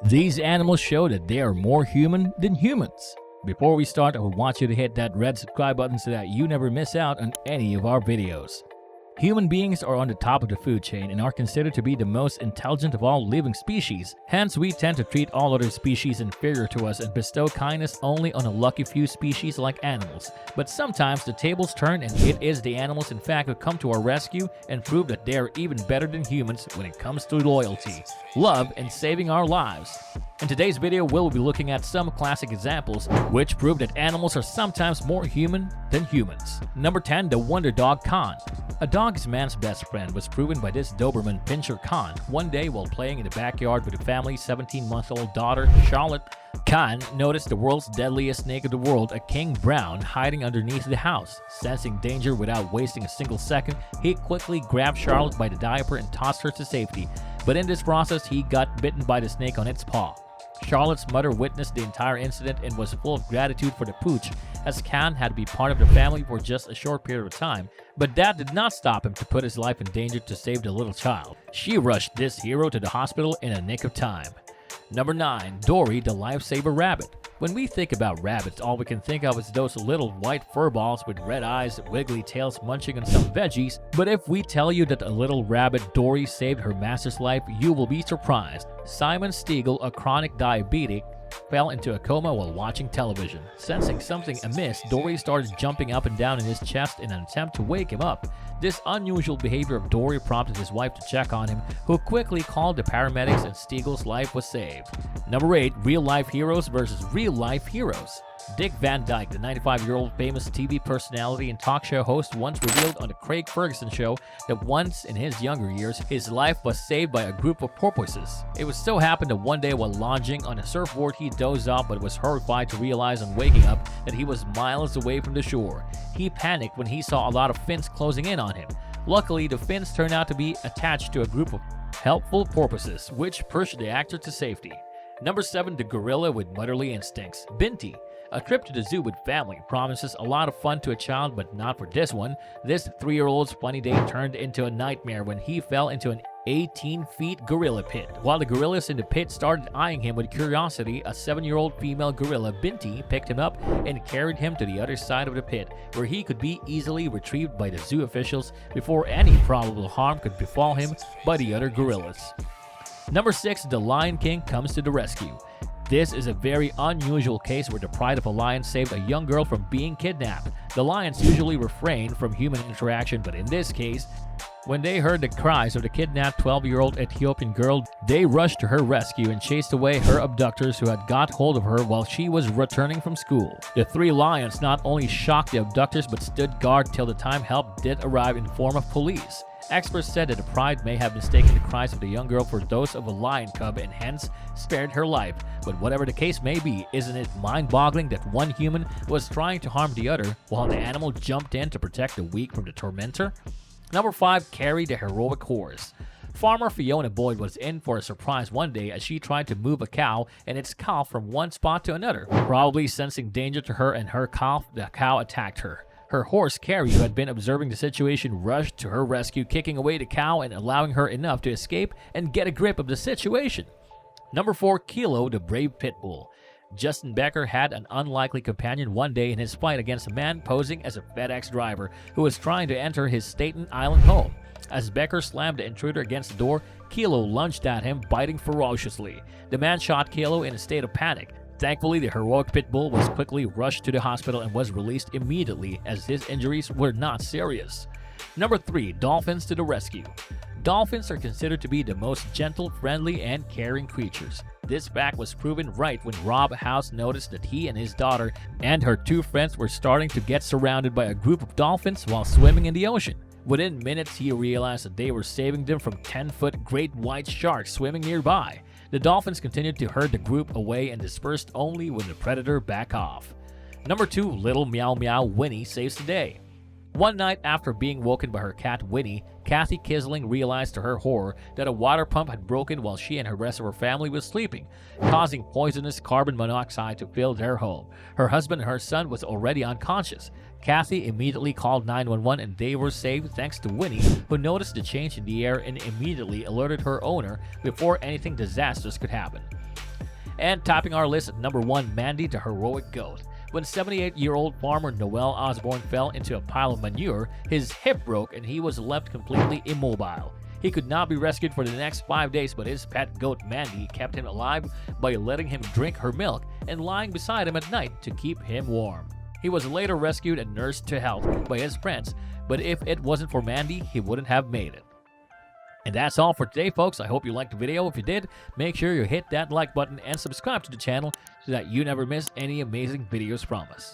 These animals show that they are more human than humans. Before we start, I would want you to hit that red subscribe button so that you never miss out on any of our videos. Human beings are on the top of the food chain and are considered to be the most intelligent of all living species. Hence, we tend to treat all other species inferior to us and bestow kindness only on a lucky few species like animals. But sometimes the tables turn and it is the animals in fact who come to our rescue and prove that they are even better than humans when it comes to loyalty, love, and saving our lives. In today's video, we'll be looking at some classic examples which prove that animals are sometimes more human than humans. Number 10. The Wonder Dog Khan. A dog is man's best friend was proven by this Doberman Pinscher Khan. One day while playing in the backyard with the family's 17-month-old daughter, Charlotte, Khan noticed the world's deadliest snake of the world, a king brown, hiding underneath the house. Sensing danger without wasting a single second, he quickly grabbed Charlotte by the diaper and tossed her to safety. But in this process, he got bitten by the snake on its paw. Charlotte's mother witnessed the entire incident and was full of gratitude for the pooch, as Khan had to be part of the family for just a short period of time. But that did not stop him to put his life in danger to save the little child. She rushed this hero to the hospital in a nick of time. Number 9. Dory the Lifesaver Rabbit. When we think about rabbits, all we can think of is those little white furballs with red eyes, wiggly tails munching on some veggies. But if we tell you that a little rabbit Dory saved her master's life, you will be surprised. Simon Stiegel, a chronic diabetic, fell into a coma while watching television. Sensing something amiss, Dory started jumping up and down in his chest in an attempt to wake him up. This unusual behavior of Dory prompted his wife to check on him, who quickly called the paramedics and Stiegel's life was saved. Number 8. Real-life heroes versus real-life heroes. Dick Van Dyke, the 95-year-old famous TV personality and talk show host, once revealed on the Craig Ferguson show that once in his younger years, his life was saved by a group of porpoises. It was so happened that one day while lounging on a surfboard, he dozed off but was horrified to realize on waking up that he was miles away from the shore. He panicked when he saw a lot of fins closing in on him. Luckily, the fins turned out to be attached to a group of helpful porpoises, which pushed the actor to safety. Number 7. The Gorilla with Motherly Instincts. Binti. A trip to the zoo with family promises a lot of fun to a child, but not for this one. This 3-year-old's funny day turned into a nightmare when he fell into an 18-feet gorilla pit. While the gorillas in the pit started eyeing him with curiosity, a 7-year-old female gorilla, Binti, picked him up and carried him to the other side of the pit, where he could be easily retrieved by the zoo officials before any probable harm could befall him by the other gorillas. Number 6. The Lion King comes to the rescue. This is a very unusual case where the pride of a lion saved a young girl from being kidnapped. The lions usually refrain from human interaction, but in this case, when they heard the cries of the kidnapped 12-year-old Ethiopian girl, they rushed to her rescue and chased away her abductors who had got hold of her while she was returning from school. The 3 lions not only shocked the abductors but stood guard till the time help did arrive in the form of police. Experts said that the pride may have mistaken the cries of the young girl for those of a lion cub and hence spared her life. But whatever the case may be, isn't it mind-boggling that one human was trying to harm the other while the animal jumped in to protect the weak from the tormentor? Number 5. Carrie the Heroic Horse. Farmer Fiona Boyd was in for a surprise one day as she tried to move a cow and its calf from one spot to another. Probably sensing danger to her and her calf, the cow attacked her. Her horse, Carrie, who had been observing the situation, rushed to her rescue, kicking away the cow and allowing her enough to escape and get a grip of the situation. Number 4. Kilo the Brave Pit Bull. Justin Becker had an unlikely companion one day in his fight against a man posing as a FedEx driver who was trying to enter his Staten Island home. As Becker slammed the intruder against the door, Kilo lunged at him, biting ferociously. The man shot Kilo in a state of panic. Thankfully, the heroic pit bull was quickly rushed to the hospital and was released immediately as his injuries were not serious. Number 3. Dolphins to the rescue. Dolphins are considered to be the most gentle, friendly, and caring creatures. This fact was proven right when Rob House noticed that he and his daughter and her 2 friends were starting to get surrounded by a group of dolphins while swimming in the ocean. Within minutes, he realized that they were saving them from 10-foot great white sharks swimming nearby. The dolphins continued to herd the group away and dispersed only when the predator backed off. Number 2. Little Meow Meow Winnie saves the day. One night after being woken by her cat Winnie, Kathy Kisling realized to her horror that a water pump had broken while she and the rest of her family was sleeping, causing poisonous carbon monoxide to fill their home. Her husband and her son was already unconscious. Kathy immediately called 911 and they were saved thanks to Winnie, who noticed the change in the air and immediately alerted her owner before anything disastrous could happen. And topping our list at number 1, Mandy the heroic goat. When 78-year-old farmer Noel Osborne fell into a pile of manure, his hip broke and he was left completely immobile. He could not be rescued for the next 5 days, but his pet goat Mandy kept him alive by letting him drink her milk and lying beside him at night to keep him warm. He was later rescued and nursed to health by his friends, but if it wasn't for Mandy, he wouldn't have made it. And that's all for today, folks. I hope you liked the video. If you did, make sure you hit that like button and subscribe to the channel so that you never miss any amazing videos from us.